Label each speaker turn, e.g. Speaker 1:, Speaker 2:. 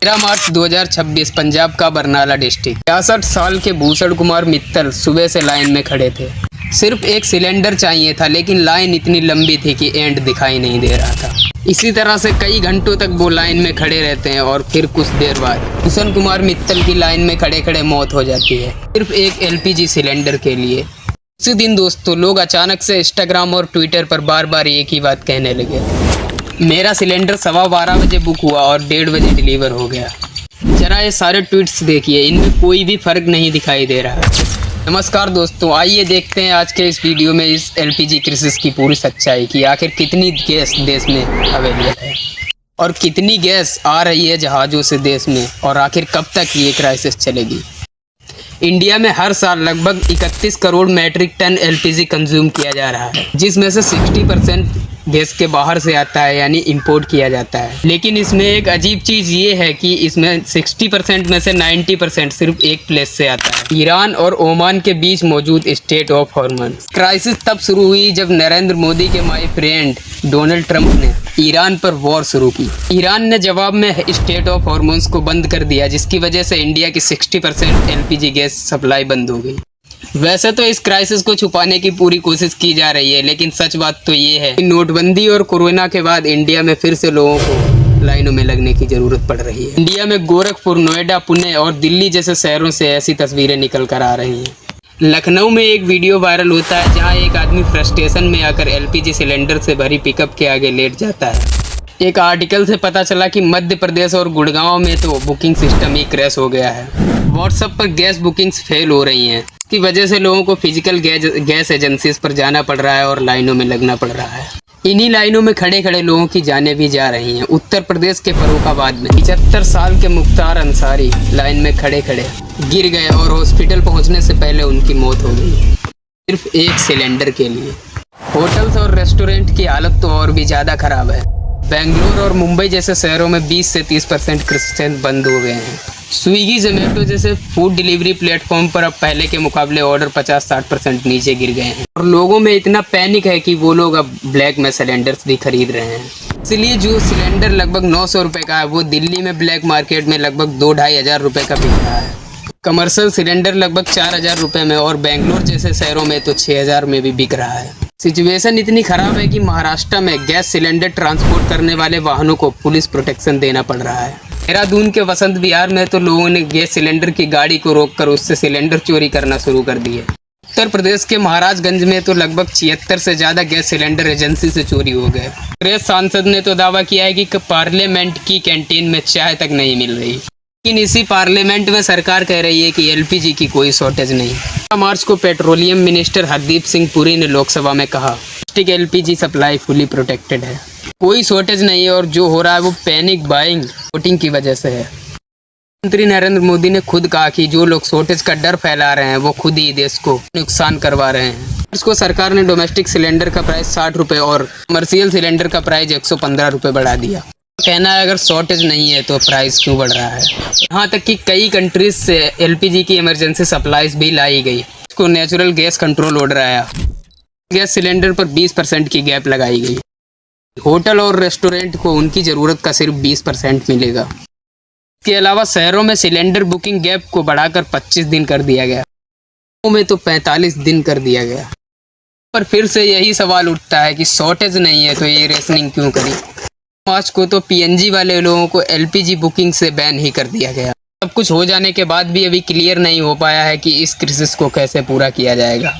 Speaker 1: 13 मार्च 2026 पंजाब का बरनाला डिस्ट्रिक्ट। 66 साल के भूषण कुमार मित्तल सुबह से लाइन में खड़े थे। सिर्फ एक सिलेंडर चाहिए था, लेकिन लाइन इतनी लंबी थी कि एंड दिखाई नहीं दे रहा था। इसी तरह से कई घंटों तक वो लाइन में खड़े रहते हैं और फिर कुछ देर बाद भूषण कुमार मित्तल की लाइन में खड़े खड़े मौत हो जाती है, सिर्फ एक LPG सिलेंडर के लिए। उसी दिन दोस्तों, लोग अचानक से इंस्टाग्राम और ट्विटर पर बार बार एक ही बात कहने लगे, मेरा सिलेंडर 12:15 बजे बुक हुआ और 1:30 बजे डिलीवर हो गया। जरा ये सारे ट्वीट्स देखिए, इनमें कोई भी फर्क नहीं दिखाई दे रहा है। नमस्कार दोस्तों, आइए देखते हैं आज के इस वीडियो में इस LPG क्राइसिस की पूरी सच्चाई की। आखिर कितनी गैस देश में अवेलेबल है और कितनी गैस आ रही है जहाज़ों से देश में, और आखिर कब तक ये क्राइसिस चलेगी। इंडिया में हर साल लगभग 31 crore metric ton LPG consume किया जा रहा है, जिसमें से 60% देश के बाहर से आता है, यानी इंपोर्ट किया जाता है। लेकिन इसमें एक अजीब चीज़ ये है कि इसमें 60% में से 90% सिर्फ एक प्लेस से आता है, ईरान और ओमान के बीच मौजूद स्टेट ऑफ हॉर्मोन्स। क्राइसिस तब शुरू हुई जब नरेंद्र मोदी के माय फ्रेंड डोनाल्ड ट्रंप ने ईरान पर वॉर शुरू की। ईरान ने जवाब में स्टेट ऑफ हॉर्मोन्स को बंद कर दिया, जिसकी वजह से इंडिया की 60% LPG गैस सप्लाई बंद हो गई। वैसे तो इस क्राइसिस को छुपाने की पूरी कोशिश की जा रही है, लेकिन सच बात तो ये है कि नोटबंदी और कोरोना के बाद इंडिया में फिर से लोगों को लाइनों में लगने की जरूरत पड़ रही है। इंडिया में गोरखपुर, नोएडा, पुणे और दिल्ली जैसे शहरों से ऐसी तस्वीरें निकल कर आ रही हैं। लखनऊ में एक वीडियो वायरल होता है जहां एक आदमी फ्रस्ट्रेशन में आकर LPG सिलेंडर से भरी पिकअप के आगे लेट जाता है। एक आर्टिकल से पता चला कि मध्य प्रदेश और गुड़गांव में तो बुकिंग सिस्टम ही क्रैश हो गया है। व्हाट्सएप पर गैस बुकिंग्स फेल हो रही हैं, की वजह से लोगों को फिजिकल गैस एजेंसीज पर जाना पड़ रहा है और लाइनों में लगना पड़ रहा है। इन्हीं लाइनों में खड़े खड़े लोगों की जानें भी जा रही हैं। उत्तर प्रदेश के फर्रुखाबाद में 75 साल के मुख्तार अंसारी लाइन में खड़े खड़े गिर गए और हॉस्पिटल पहुंचने से पहले उनकी मौत हो गई, सिर्फ एक सिलेंडर के लिए। होटल्स और रेस्टोरेंट की हालत तो और भी ज़्यादा खराब है। बेंगलुरु और मुंबई जैसे शहरों में 20 से 30% रेस्टोरेंट बंद हो गए हैं। स्विगी, जोमेटो जैसे फूड डिलीवरी प्लेटफॉर्म पर अब पहले के मुकाबले ऑर्डर 50-60% नीचे गिर गए हैं, और लोगों में इतना पैनिक है कि वो लोग अब ब्लैक में सिलेंडर्स भी खरीद रहे हैं। इसलिए जो सिलेंडर लगभग 900 रुपये का है, वो दिल्ली में ब्लैक मार्केट में लगभग 2-2.5 हज़ार रुपये का बिक रहा है। कमर्शियल सिलेंडर लगभग 4,000 रुपये में, और बेंगलोर जैसे शहरों में तो 6,000 में भी बिक रहा है। सिचुएशन इतनी खराब है कि महाराष्ट्र में गैस सिलेंडर ट्रांसपोर्ट करने वाले वाहनों को पुलिस प्रोटेक्शन देना पड़ रहा है। देहरादून के वसंत विहार में तो लोगों ने गैस सिलेंडर की गाड़ी को रोककर उससे सिलेंडर चोरी करना शुरू कर दिए। उत्तर प्रदेश के महाराजगंज में तो लगभग 76 से ज़्यादा गैस सिलेंडर एजेंसी से चोरी हो गए। कांग्रेस सांसद ने तो दावा किया है कि पार्लियामेंट की कैंटीन में चाय तक नहीं मिल रही, लेकिन इसी पार्लियामेंट में सरकार कह रही है कि LPG की कोई शॉर्टेज नहीं। 15 मार्च को पेट्रोलियम मिनिस्टर हरदीप सिंह पुरी ने लोकसभा में कहा, district LPG supply fully protected है, कोई शॉर्टेज नहीं है, और जो हो रहा है वो पैनिक बाइंग वोटिंग की वजह से है। प्रधानमंत्री नरेंद्र मोदी ने खुद कहा कि जो लोग शॉर्टेज का डर फैला रहे हैं वो खुद ही देश को नुकसान करवा रहे हैं। इसको सरकार ने डोमेस्टिक सिलेंडर का प्राइस 60 रुपये और कमर्शियल सिलेंडर का प्राइस 115 रुपये बढ़ा दिया। कहना है अगर शॉर्टेज नहीं है तो प्राइस क्यों बढ़ रहा है। यहाँ तक कि कई कंट्रीज से LPG की इमरजेंसी सप्लाईज भी लाई गई। इसको नेचुरल गैस कंट्रोल ऑर्डर आया, गैस सिलेंडर पर 20% की गैप लगाई गई। होटल और रेस्टोरेंट को उनकी ज़रूरत का सिर्फ 20% मिलेगा। इसके अलावा शहरों में सिलेंडर बुकिंग गैप को बढ़ाकर 25 दिन कर दिया गया, गाँव में तो 45 दिन कर दिया गया। पर फिर से यही सवाल उठता है कि शॉर्टेज नहीं है तो ये रेशनिंग क्यों करी। मार्च को तो PNG वाले लोगों को LPG बुकिंग से बैन ही कर दिया गया। सब कुछ हो जाने के बाद भी अभी क्लियर नहीं हो पाया है कि इस क्राइसिस को कैसे पूरा किया जाएगा।